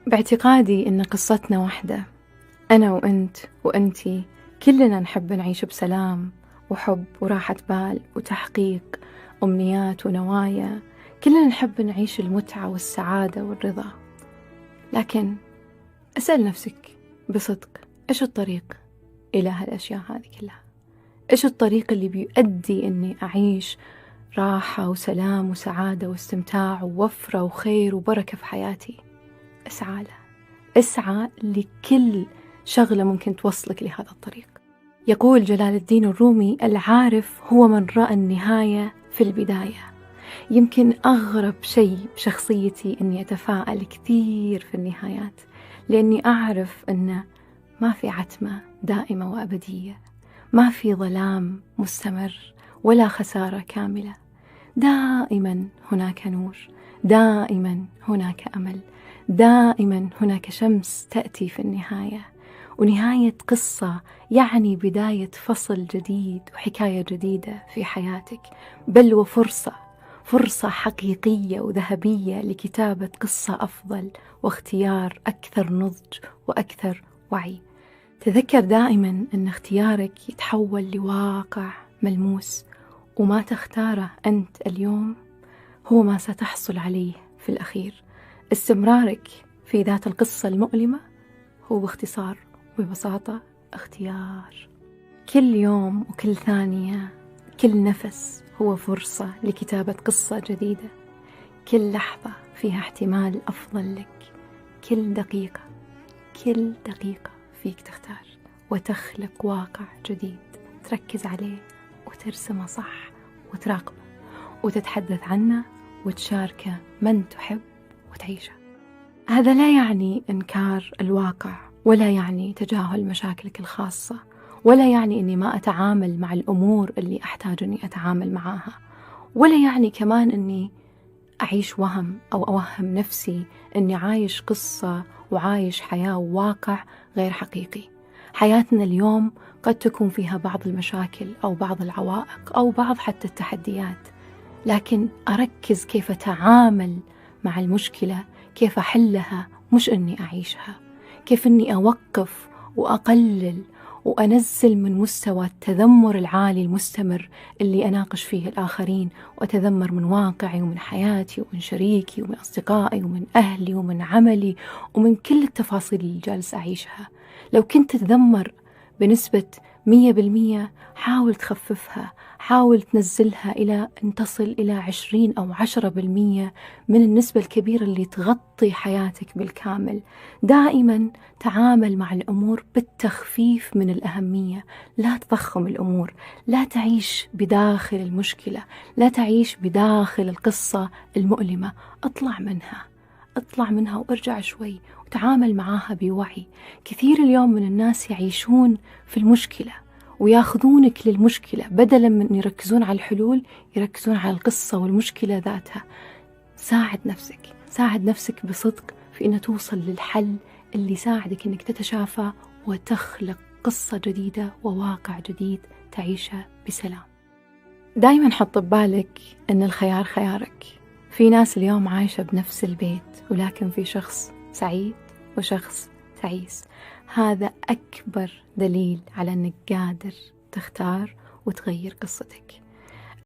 باعتقادي إن قصتنا واحدة، أنا وأنت وأنتي كلنا نحب نعيش بسلام وحب وراحة بال وتحقيق أمنيات ونوايا. كلنا نحب نعيش المتعة والسعادة والرضا، لكن أسأل نفسك بصدق، إيش الطريق إلى هالأشياء هذه كلها؟ إيش الطريق اللي بيؤدي إني أعيش راحة وسلام وسعادة واستمتاع ووفرة وخير وبركة في حياتي؟ اسعى له، اسعى لكل شغلة ممكن توصلك لهذا الطريق. يقول جلال الدين الرومي: العارف هو من رأى النهاية في البداية. يمكن أغرب شيء بشخصيتي أني أتفاءل كثير في النهايات، لأني أعرف أن ما في عتمة دائمة وأبدية، ما في ظلام مستمر ولا خسارة كاملة. دائما هناك نور، دائما هناك أمل، دائما هناك شمس تأتي في النهاية. ونهاية قصة يعني بداية فصل جديد وحكاية جديدة في حياتك، بل وفرصة حقيقية وذهبية لكتابة قصة أفضل واختيار أكثر نضج وأكثر وعي. تذكر دائما أن اختيارك يتحول لواقع ملموس، وما تختاره أنت اليوم هو ما ستحصل عليه في الأخير. استمرارك في ذات القصة المؤلمة هو باختصار وببساطة اختيار. كل يوم وكل ثانية، كل نفس هو فرصة لكتابة قصة جديدة. كل لحظة فيها احتمال أفضل لك. كل دقيقة فيك تختار وتخلق واقع جديد تركز عليه وترسمه صح وتراقبه وتتحدث عنه وتشاركه من تحب وتعيشه. هذا لا يعني إنكار الواقع، ولا يعني تجاهل مشاكلك الخاصة، ولا يعني أني ما أتعامل مع الأمور اللي أحتاج أني أتعامل معاها، ولا يعني كمان أني أعيش وهم أو أوهم نفسي أني عايش قصة وعايش حياة وواقع غير حقيقي. حياتنا اليوم قد تكون فيها بعض المشاكل أو بعض العوائق أو بعض حتى التحديات، لكن أركز كيف أتعامل مع المشكلة، كيف أحلها، مش أني أعيشها. كيف أني أوقف وأقلل وأنزل من مستوى التذمر العالي المستمر اللي أناقش فيه الآخرين، وأتذمر من واقعي ومن حياتي ومن شريكي ومن أصدقائي ومن أهلي ومن عملي ومن كل التفاصيل اللي جالس أعيشها. لو كنت تذمر بنسبة 100%، حاول تخففها، حاول تنزلها إلى أن تصل إلى 20 أو 10% من النسبة الكبيرة اللي تغطي حياتك بالكامل. دائما تعامل مع الأمور بالتخفيف من الأهمية، لا تضخم الأمور، لا تعيش بداخل المشكلة، لا تعيش بداخل القصة المؤلمة. اطلع منها وارجع شوي وتعامل معاها بوعي. كثير اليوم من الناس يعيشون في المشكلة وياخذونك للمشكلة بدلا من أن يركزون على الحلول، يركزون على القصة والمشكلة ذاتها. ساعد نفسك بصدق في أن توصل للحل اللي يساعدك أنك تتشافى وتخلق قصة جديدة وواقع جديد تعيشه بسلام. دايما حط ببالك أن الخيار خيارك. في ناس اليوم عايشة بنفس البيت، ولكن في شخص سعيد وشخص تعيس. هذا أكبر دليل على أنك قادر تختار وتغير قصتك.